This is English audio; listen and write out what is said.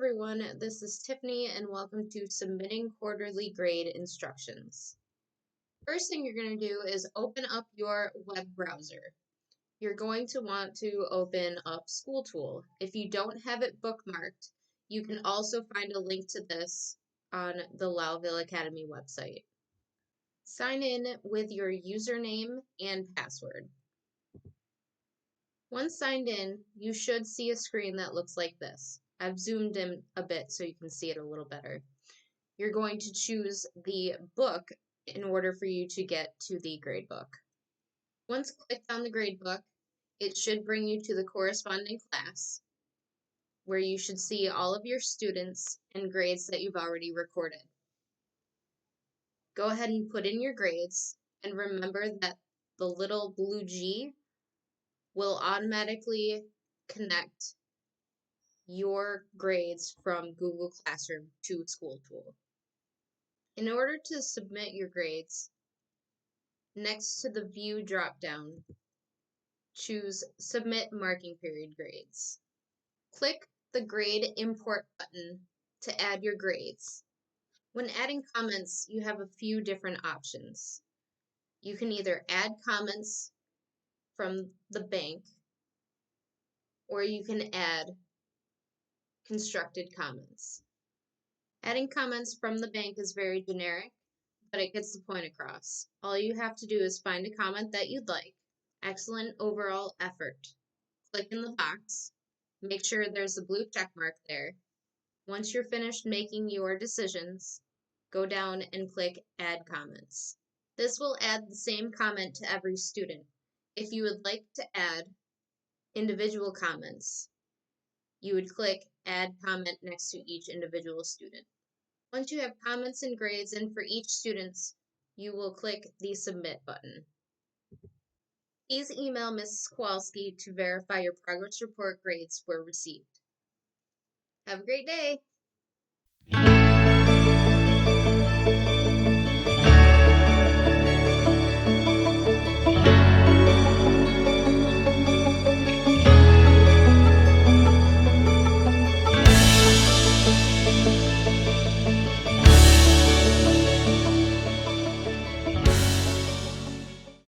everyone, this is Tiffany and welcome to Submitting Quarterly Grade Instructions. First thing you're going to do is open up your web browser. You're going to want to open up SchoolTool. If you don't have it bookmarked, you can also find a link to this on the Lowville Academy website. Sign in with your username and password. Once signed in, you should see a screen that looks like this. I've zoomed in a bit so you can see it a little better. You're going to choose the book in order for you to get to the gradebook. Once clicked on the gradebook, it should bring you to the corresponding class where you should see all of your students and grades that you've already recorded. Go ahead and put in your grades and remember that the little blue G will automatically connect your grades from Google Classroom to SchoolTool. In order to submit your grades, next to the View dropdown, choose Submit Marking Period Grades. Click the Grade Import button to add your grades. When adding comments, you have a few different options. You can either add comments from the bank, or you can add constructed comments. Adding comments from the bank is very generic, but it gets the point across. All you have to do is find a comment that you'd like. Excellent overall effort. Click in the box. Make sure there's a blue check mark there. Once you're finished making your decisions, go down and click Add Comments. This will add the same comment to every student. If you would like to add individual comments, you would click Add Comment next to each individual student. Once you have comments and grades in for each student, you will click the Submit button. Please email Ms. Kowalski to verify your progress report grades were received. Have a great day!